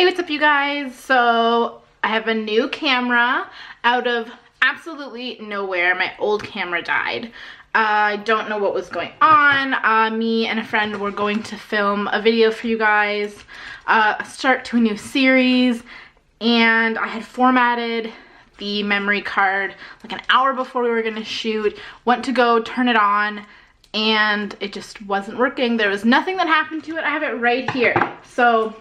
Hey, what's up you guys? So I have a new camera out of absolutely nowhere. My old camera died. I don't know what was going on. Me and a friend were going to film a video for you guys, a start to a new series, and I had formatted the memory card like an hour before we were gonna shoot, went to go turn it on, and it just wasn't working. There was nothing that happened to it. I have it right here. So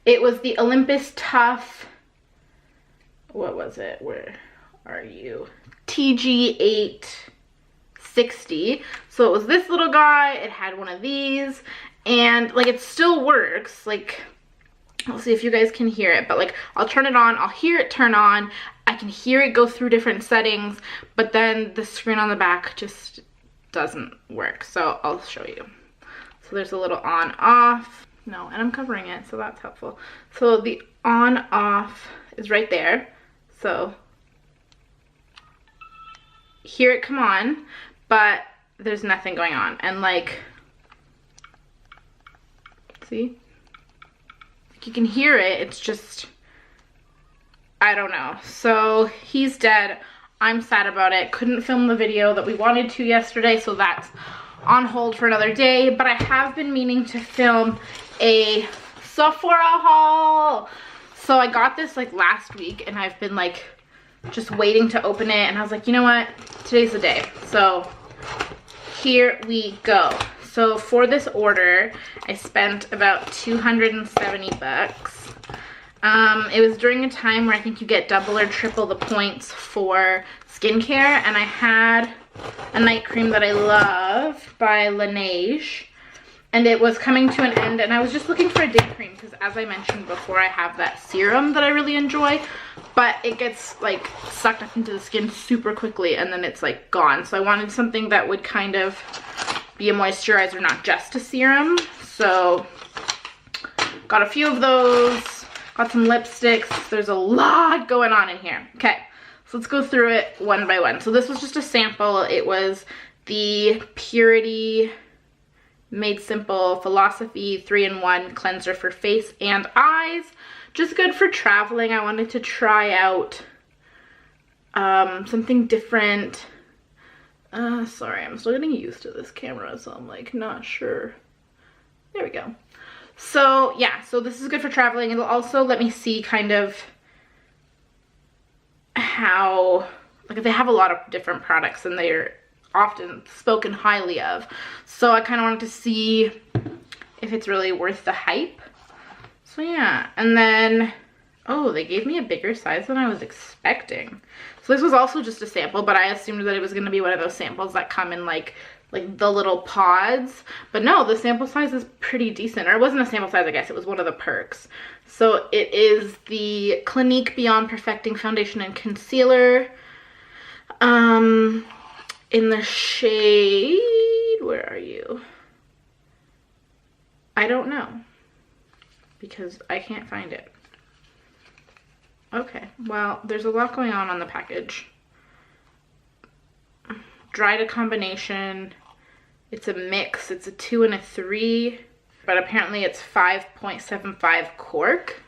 it was the Olympus Tough, what was it? Where are you? TG860. So it was this little guy. It had one of these, and like it still works. Like, I'll see if you guys can hear it, but like I'll turn it on, I'll hear it turn on, I can hear it go through different settings, but then the screen on the back just doesn't work. So I'll show you. So there's a little on off. No, and I'm covering it, so that's helpful. So the on off is right there. So hear it come on, but there's nothing going on. And like, see? You can hear it, it's just, I don't know. So he's dead. I'm sad about it. Couldn't film the video that we wanted to yesterday, so that's on hold for another day. But I have been meaning to film a Sephora haul. So I got this like last week, and I've been like just waiting to open it, and I was like, you know what? Today's the day. So here we go. So for this order, I spent about 270 bucks. It was during a time where I think you get double or triple the points for skincare, and I had a night cream that I love by Laneige, and it was coming to an end, and I was just looking for a day cream because, as I mentioned before, I have that serum that I really enjoy, but it gets like sucked up into the skin super quickly and then it's like gone. So I wanted something that would kind of be a moisturizer, not just a serum. So got a few of those, got some lipsticks. There's a lot going on in here. Okay, so let's go through it one by one. So this was just a sample. It was the Purity Made Simple Philosophy 3-in-1 cleanser for face and eyes. Just good for traveling. I wanted to try out something different. Sorry, I'm still getting used to this camera, so I'm like not sure. There we go. So yeah, so this is good for traveling. It'll also let me see kind of how, like, they have a lot of different products and they're often spoken highly of. So I kind of wanted to see if it's really worth the hype. So yeah, and then, oh, they gave me a bigger size than I was expecting. So this was also just a sample, but I assumed that it was going to be one of those samples that come in like the little pods. But no, the sample size is pretty decent. Or it wasn't a sample size, I guess. It was one of the perks. So it is the Clinique Beyond Perfecting Foundation and Concealer. In the shade, where are you? I don't know, because I can't find it. Okay, well, there's a lot going on the package. Dry to combination. It's a mix. It's a 2 and a 3, but apparently it's 5.75 cork.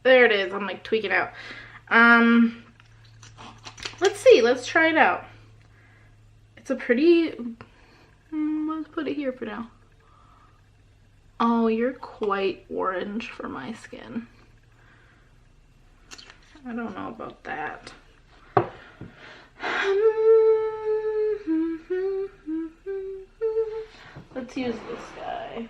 There it is. I'm like tweaking out. Let's see. Let's try it out. It's a pretty, let's put it here for now. Oh, you're quite orange for my skin. I don't know about that. Let's use this guy.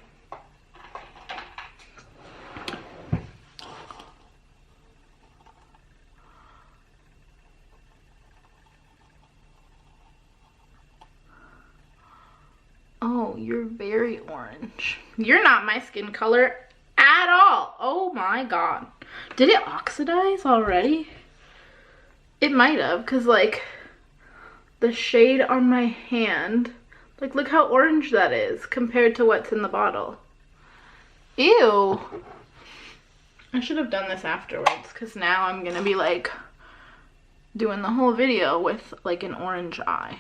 Oh, you're very orange. You're not my skin color at all. Oh my god. Did it oxidize already? It might have, because like the shade on my hand, like look how orange that is compared to what's in the bottle. Ew. I should have done this afterwards, because now I'm gonna be like doing the whole video with like an orange eye.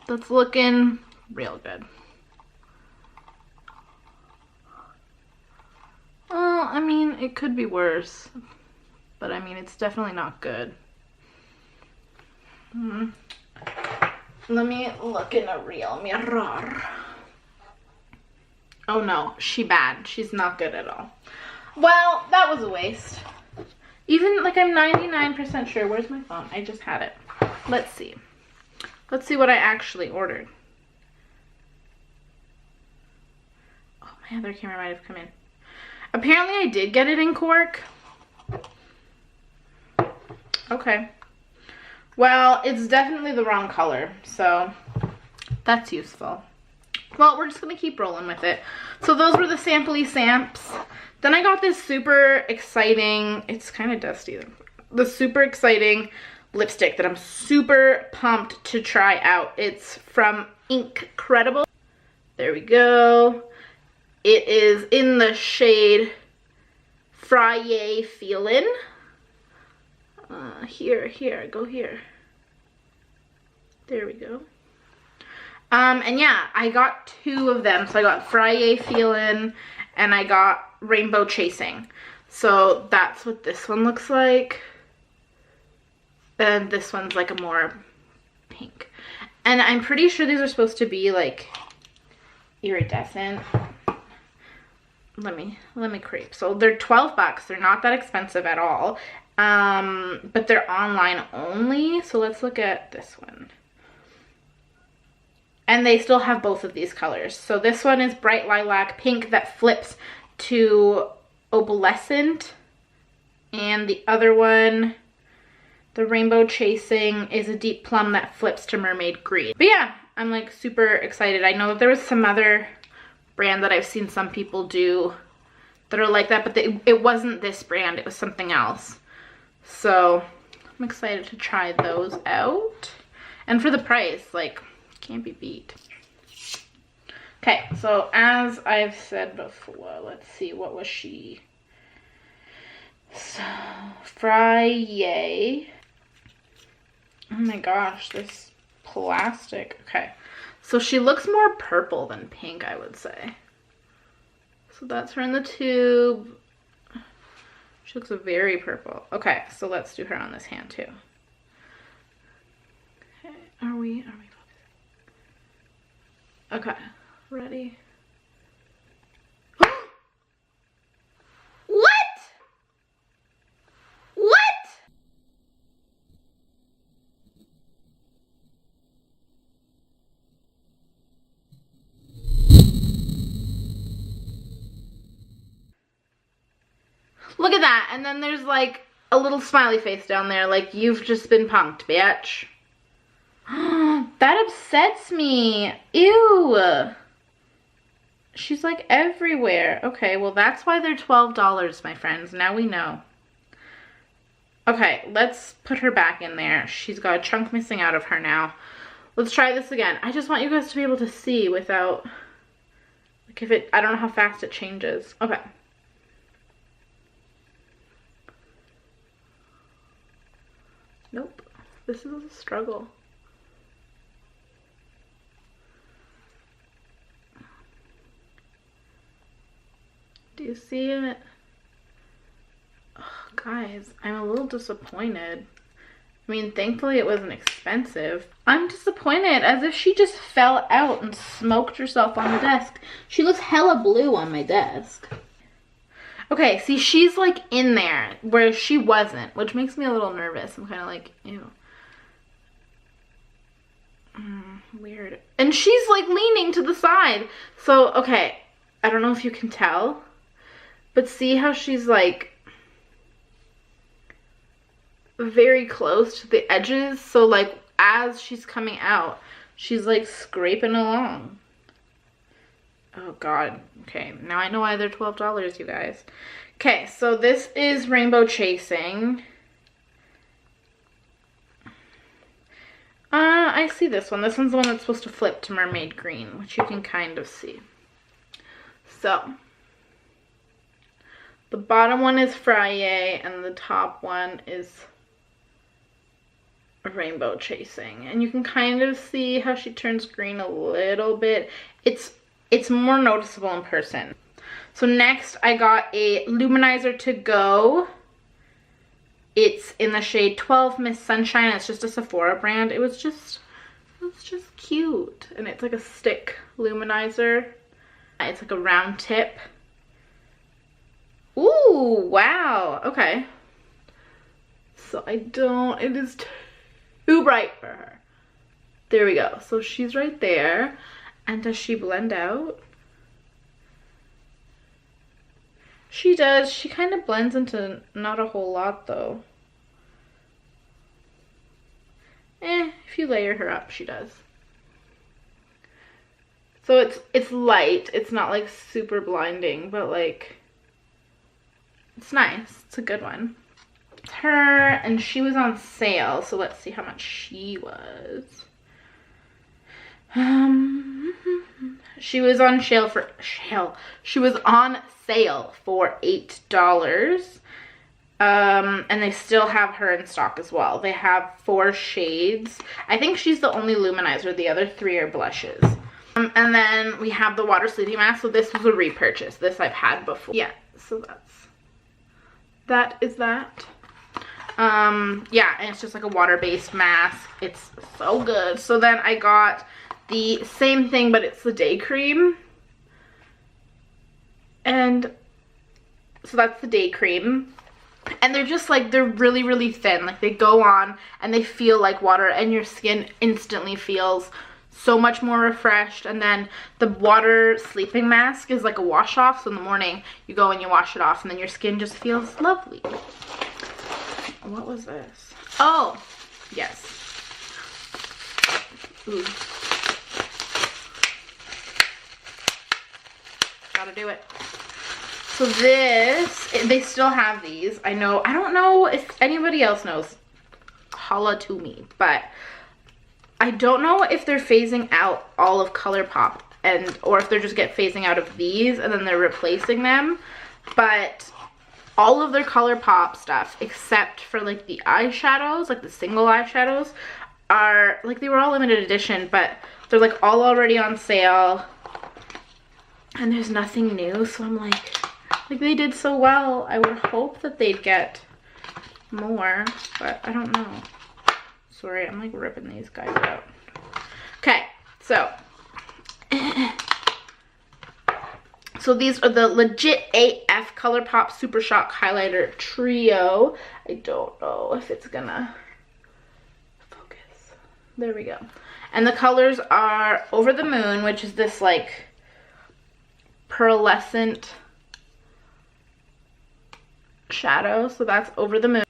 That's looking real good. I mean, it could be worse. But I mean, it's definitely not good. Let me look in a real mirror. Oh no, she bad. She's not good at all. Well, that was a waste. Even, like, I'm 99% sure. Where's my phone? I just had it. Let's see. Let's see what I actually ordered. Oh, my other camera might have come in. Apparently, I did get it in cork. Okay. Well, it's definitely the wrong color, so that's useful. Well, we're just going to keep rolling with it. So those were the sampley samps. Then I got this super exciting, it's kind of dusty, the super exciting lipstick that I'm super pumped to try out. It's from Incredible. There we go. It is in the shade Friday Feelin'. Here, go here. There we go. And yeah, I got 2 of them. So I got Friday Feelin' and I got Rainbow Chasing. So that's what this one looks like. And this one's like a more pink. And I'm pretty sure these are supposed to be like iridescent. Let me creep. So they're 12 bucks. They're not that expensive at all. But they're online only. So let's look at this one. And they still have both of these colors. So this one is bright lilac pink that flips to opalescent. And the other one, the Rainbow Chasing, is a deep plum that flips to mermaid green. But yeah, I'm like super excited. I know that there was some other brand that I've seen some people do that are like that, but it wasn't this brand, it was something else. So I'm excited to try those out. And for the price, like, can't be beat. Okay, so as I've said before, let's see, what was she? So, Friday. Oh my gosh, this plastic. Okay, so she looks more purple than pink, I would say. So that's her in the tube. She looks very purple. Okay, so let's do her on this hand too. Okay, are we okay, ready? What? What? Look at that. And then there's like a little smiley face down there, like, you've just been punked, bitch. That upsets me. Ew. She's like everywhere. Okay, well that's why they're $12, my friends. Now we know. Okay, let's put her back in there. She's got a chunk missing out of her now. Let's try this again. I just want you guys to be able to see without, like, if it, I don't know how fast it changes. Okay. Nope. This is a struggle. Do you see it? Oh, guys, I'm a little disappointed. I mean, thankfully it wasn't expensive. I'm disappointed, as if she just fell out and smoked herself on the desk. She looks hella blue on my desk. Okay, see, she's like in there where she wasn't, which makes me a little nervous. I'm kind of like, ew. Weird. And she's like leaning to the side. So, okay, I don't know if you can tell, but see how she's like very close to the edges? So like as she's coming out, she's like scraping along. Oh God. Okay, now I know why they're $12, you guys. Okay, so this is Rainbow Chasing. I see this one. This one's the one that's supposed to flip to mermaid green, which you can kind of see. So, the bottom one is Friday, and the top one is Rainbow Chasing. And you can kind of see how she turns green a little bit. It's more noticeable in person. So next I got a luminizer to go. It's in the shade 12 Miss Sunshine. It's just a Sephora brand. It was just cute. And it's like a stick luminizer. It's like a round tip. Ooh, wow. Okay. So it is too bright for her. There we go. So she's right there. And does she blend out? She does. She kind of blends into not a whole lot though. If you layer her up, she does. So it's light. It's not like super blinding, but like it's nice. It's a good one. It's her, and she was on sale, so let's see how much she was. She was on sale for She was on sale for $8. And they still have her in stock as well. They have 4 shades. I think she's the only luminizer. The other 3 are blushes. And then we have the water sleeping mask. So this was a repurchase. This I've had before. Yeah, so that is that. Yeah, and it's just like a water-based mask. It's so good. So then I got the same thing, but it's the day cream. And so that's the day cream. And they're just like, they're really, really thin. Like they go on and they feel like water, and your skin instantly feels so much more refreshed. And then the water sleeping mask is like a wash off. So in the morning you go and you wash it off, and then your skin just feels lovely. What was this? Oh, yes. Ooh. Gotta do it. So this, they still have these. I don't know if anybody else knows. Holla to me. But I don't know if they're phasing out all of ColourPop, or if they're just phasing out of these and then they're replacing them. But all of their ColourPop stuff, except for like the eyeshadows, like the single eyeshadows, are like, they were all limited edition, but they're like all already on sale. And there's nothing new, so I'm like they did so well. I would hope that they'd get more, but I don't know. Sorry, I'm like ripping these guys out. Okay, so these are the Legit AF ColourPop Super Shock Highlighter Trio. I don't know if it's gonna focus. There we go. And the colors are Over the Moon, which is this like pearlescent shadow. So that's Over the Moon.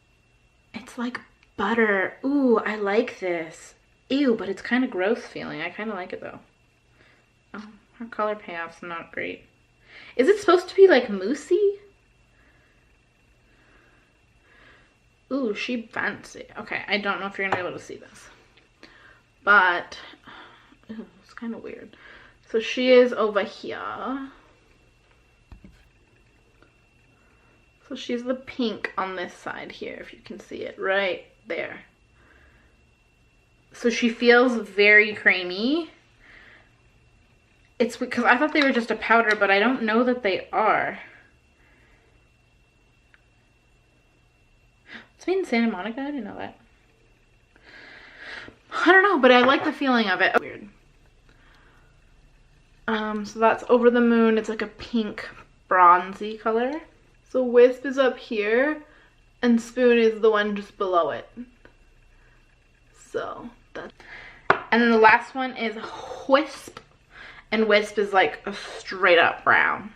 It's like butter. Ooh, I like this. Ew, but it's kind of gross feeling. I kind of like it though. Oh, her color payoff's not great. Is it supposed to be like moussey? Ooh, she fancy. Okay, I don't know if you're gonna be able to see this, but ooh, it's kind of weird. So she is over here. So she's the pink on this side here, if you can see it right there. So she feels very creamy. It's because I thought they were just a powder, but I don't know that they are. It's made in Santa Monica? I didn't know that. I don't know, but I like the feeling of it. Weird. So that's Over the Moon. It's like a pink bronzy color. So Wisp is up here, and Spoon is the one just below it. So that's... And then the last one is Wisp. And Wisp is like a straight up brown.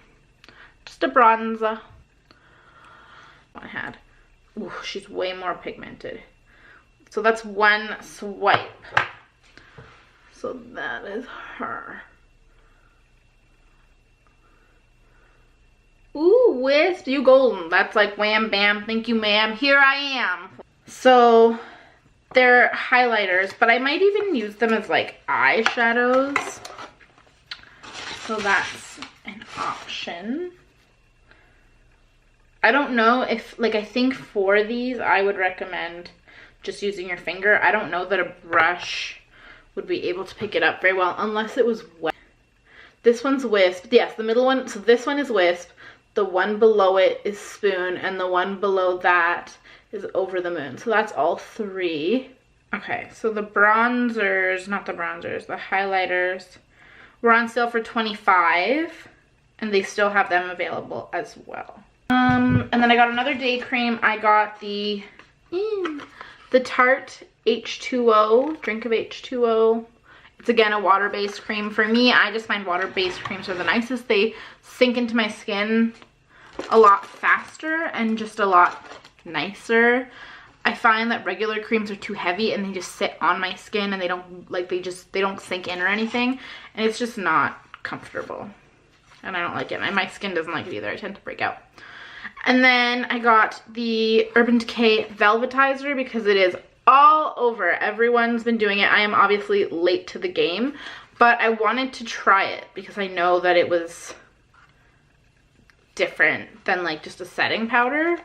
Just a bronzer. I had. Ooh, she's way more pigmented. So that's one swipe. So that is her. Ooh, Wisp, you golden. That's like wham bam, thank you ma'am, here I am. So they're highlighters, but I might even use them as like eyeshadows. So that's an option. I don't know if, like, I think for these I would recommend just using your finger. I don't know that a brush would be able to pick it up very well unless it was wet. This one's Wisp. Yes, the middle one. So this one is Wisp. the one below it is Spoon, and the one below that is Over the Moon. So that's all 3. Okay, so the bronzers, not the bronzers, the highlighters were on sale for $25, and they still have them available as well. And then I got another day cream. I got the Tarte H2O, Drink of H2O. It's again a water-based cream. For me, I just find water-based creams are the nicest. They sink into my skin a lot faster and just a lot nicer. I find that regular creams are too heavy and they just sit on my skin and they don't they don't sink in or anything, and it's just not comfortable. And I don't like it. And my skin doesn't like it either. I tend to break out. And then I got the Urban Decay Velvetizer because it is all over. Everyone's been doing it. I am obviously late to the game, but I wanted to try it because I know that it was different than like just a setting powder.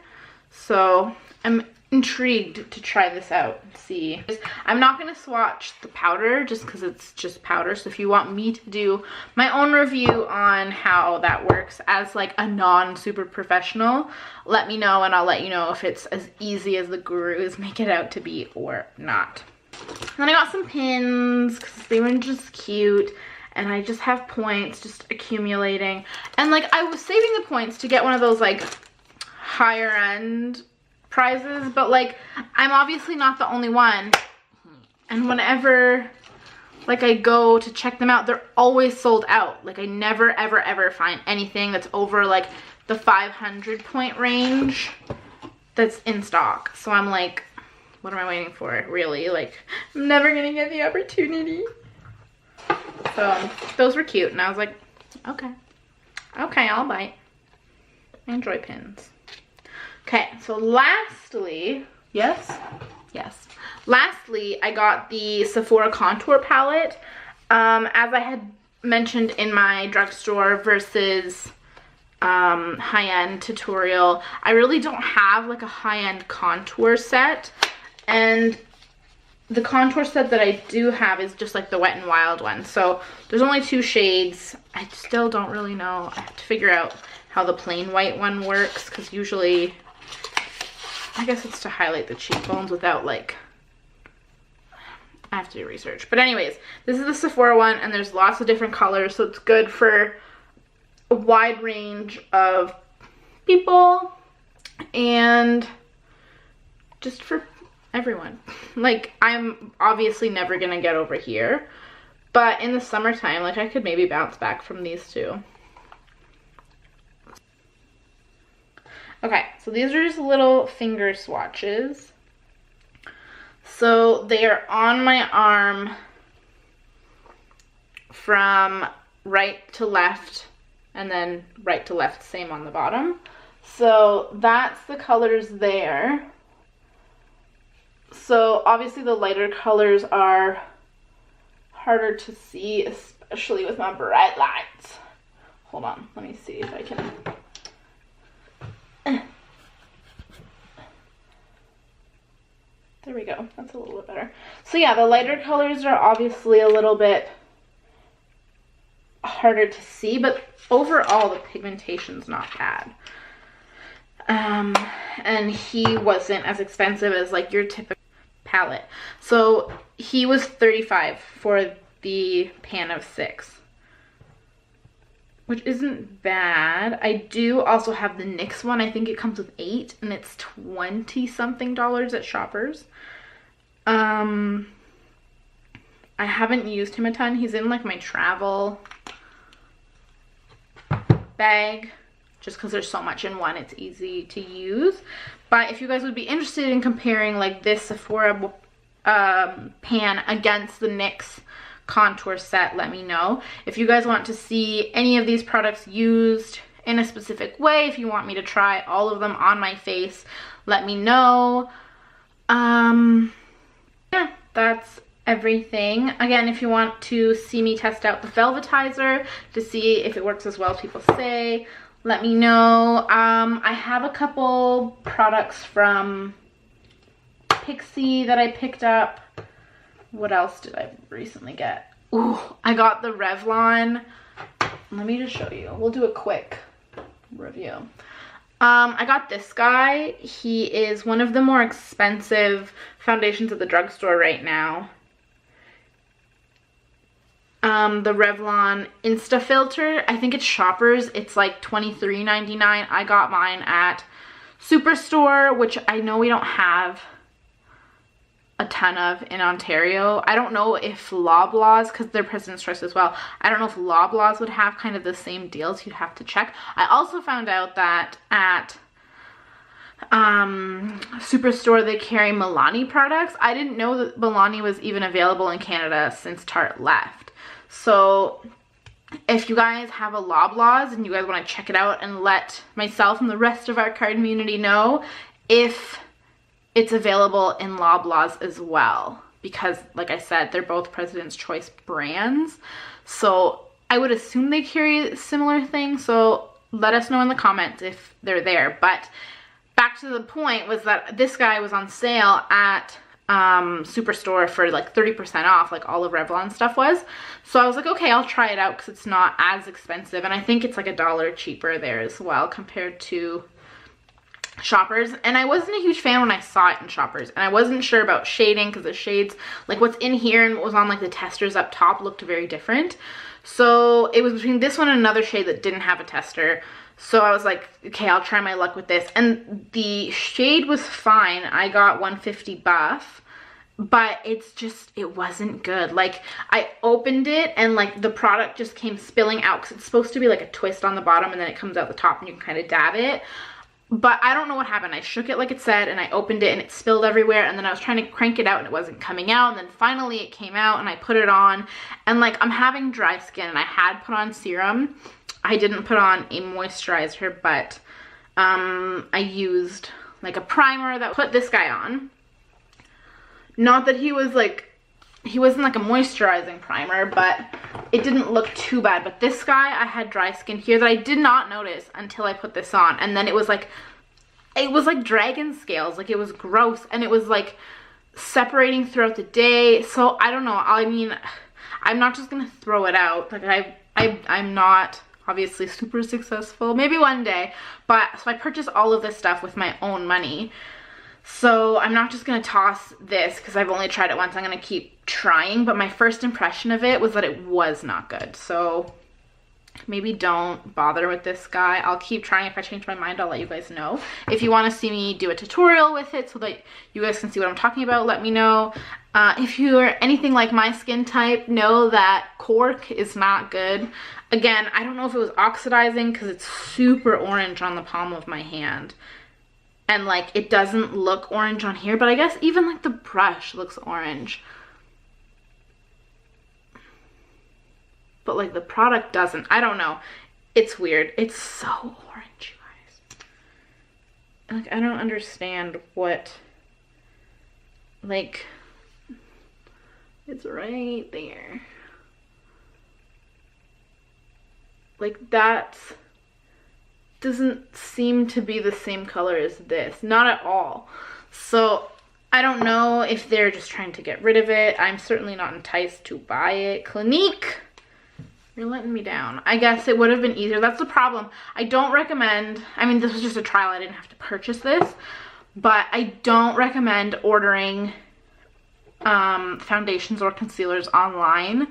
So I'm intrigued to try this out and see. I'm not going to swatch the powder just because it's just powder. So if you want me to do my own review on how that works as like a non-super professional, let me know and I'll let you know if it's as easy as the gurus make it out to be or not. Then I got some pins because they were just cute, and I just have points just accumulating. And like I was saving the points to get one of those like higher end prizes, but like I'm obviously not the only one, and whenever like I go to check them out, they're always sold out. Like I never ever find anything that's over like the 500 point range that's in stock. So I'm like, what am I waiting for, really? Like I'm never gonna get the opportunity. So those were cute, and I was like, okay, I'll bite. I enjoy pins. Okay, so lastly, lastly, I got the Sephora contour palette. As I had mentioned in my drugstore versus high-end tutorial, I really don't have like a high-end contour set, and the contour set that I do have is just like the Wet n Wild one. So there's only 2 shades. I still don't really know. I have to figure out how the plain white one works, because usually I guess it's to highlight the cheekbones without like, I have to do research. But anyways, this is the Sephora one, and there's lots of different colors, so it's good for a wide range of people and just for everyone. Like I'm obviously never gonna get over here, but in the summertime, like I could maybe bounce back from these 2. Okay, so these are just little finger swatches. So they are on my arm from right to left, and then right to left, same on the bottom. So that's the colors there. So obviously the lighter colors are harder to see, especially with my bright lights. Hold on, let me see if I can. There we go. That's a little bit better. So yeah, the lighter colors are obviously a little bit harder to see, but overall the pigmentation's not bad. And he wasn't as expensive as like your typical palette. So he was $35 for the pan of 6. Which isn't bad. I do also have the NYX one. I think it comes with 8, and it's $20-something at Shoppers. I haven't used him a ton. He's in like my travel bag, just because there's so much in one, it's easy to use. But if you guys would be interested in comparing like this Sephora pan against the NYX contour set, let me know. If you guys want to see any of these products used in a specific way, if you want me to try all of them on my face, let me know. Yeah, that's everything. Again, if you want to see me test out the Velvetizer to see if it works as well as people say, let me know. I have a couple products from Pixie that I picked up. What else did I recently get? Ooh, I got the Revlon. Let me just show you. We'll do a quick review. I got this guy. He is one of the more expensive foundations at the drugstore right now. The Revlon Insta Filter. I think it's Shoppers. It's like $23.99. I got mine at Superstore, which I know we don't have a ton of in Ontario. I don't know if Loblaws, because they're President's Choice as well, I don't know if Loblaws would have kind of the same deals. You'd have to check. I also found out that at Superstore they carry Milani products. I didn't know that Milani was even available in Canada since Tarte left. So if you guys have a Loblaws and you guys want to check it out and let myself and the rest of our Cardmunity know if it's available in Loblaws as well, because like I said, they're both President's Choice brands. So I would assume they carry similar things. So let us know in the comments if they're there. But back to the point was that this guy was on sale at Superstore for like 30% off, like all of Revlon stuff was. So I was like, okay, I'll try it out because it's not as expensive. And I think it's like $1 cheaper there as well compared to Shoppers. And I wasn't a huge fan when I saw it in Shoppers, and I wasn't sure about shading because the shades, like what's in here and what was on like the testers up top, looked very different. So it was between this one and another shade that didn't have a tester. So I was like, okay, I'll try my luck with this. And the shade was fine. I got 150 Buff, but it's just, it wasn't good. Like I opened it and like the product just came spilling out because it's supposed to be like a twist on the bottom and then it comes out the top and you can kind of dab it. But I don't know what happened. I shook it like it said and I opened it and it spilled everywhere, and then I was trying to crank it out and it wasn't coming out, and then finally it came out and I put it on, and like I'm having dry skin and I had put on serum. I didn't put on a moisturizer, but I used like a primer that put this guy on. Not that he was like, he wasn't like a moisturizing primer, but it didn't look too bad. But this guy, I had dry skin here that I did not notice until I put this on. And then it was like dragon scales. Like it was gross. And it was like separating throughout the day. So I don't know. I mean, I'm not just going to throw it out. Like I'm not obviously super successful. Maybe one day. But so I purchased all of this stuff with my own money. So I'm not just going to toss this because I've only tried it once. I'm going to keep trying. But my first impression of it was that it was not good. So maybe don't bother with this guy. I'll keep trying. If I change my mind, I'll let you guys know. If you want to see me do a tutorial with it so that you guys can see what I'm talking about, let me know. If you're anything like my skin type, know that cork is not good. Again, I don't know if it was oxidizing because it's super orange on the palm of my hand. And like it doesn't look orange on here, but I guess even like the brush looks orange. But like the product doesn't. I don't know. It's weird. It's so orange, you guys. Like I don't understand what, like, it's right there. Like that's, doesn't seem to be the same color as this, not at all. So I don't know if they're just trying to get rid of it. I'm certainly not enticed to buy it. Clinique, you're letting me down. I guess it would have been easier. That's the problem. I don't recommend, I mean, this was just a trial. I didn't have to purchase this, but I don't recommend ordering foundations or concealers online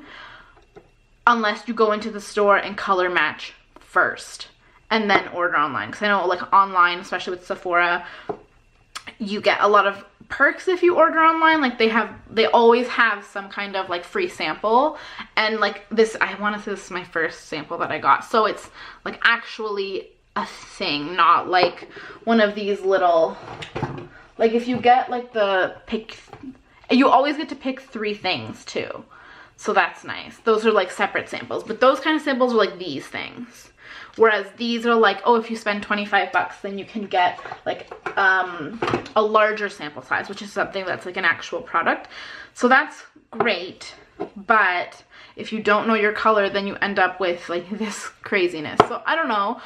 unless you go into the store and color match first and then order online. Because I know like online, especially with Sephora, you get a lot of perks if you order online. Like they always have some kind of like free sample, and like this, I want to say this is my first sample that I got, so it's like actually a thing, not like one of these little, like if you get like the pick, you always get to pick 3 things too, so that's nice. Those are like separate samples, but those kind of samples are like these things. Whereas these are like, oh, if you spend 25 bucks, then you can get like a larger sample size, which is something that's like an actual product. So that's great. But if you don't know your color, then you end up with like this craziness. So I don't know.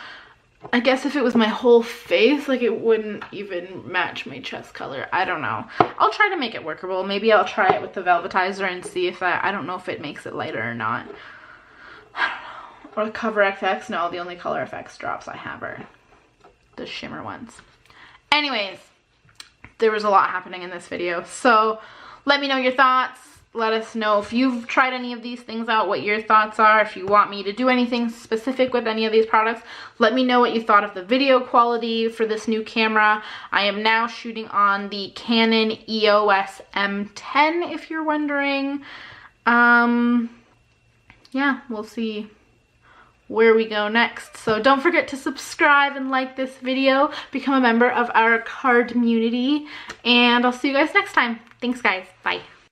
I guess if it was my whole face, like it wouldn't even match my chest color. I don't know. I'll try to make it workable. Maybe I'll try it with the velvetizer and see if I don't know if it makes it lighter or not. I don't know. Or the Cover FX. No, the only Color FX drops I have are the shimmer ones. Anyways, there was a lot happening in this video. So let me know your thoughts. Let us know if you've tried any of these things out, what your thoughts are. If you want me to do anything specific with any of these products, let me know what you thought of the video quality for this new camera. I am now shooting on the Canon EOS M10, if you're wondering. Yeah, we'll see where we go next. So don't forget to subscribe and like this video, become a member of our Cardmunity, and I'll see you guys next time. Thanks guys, bye.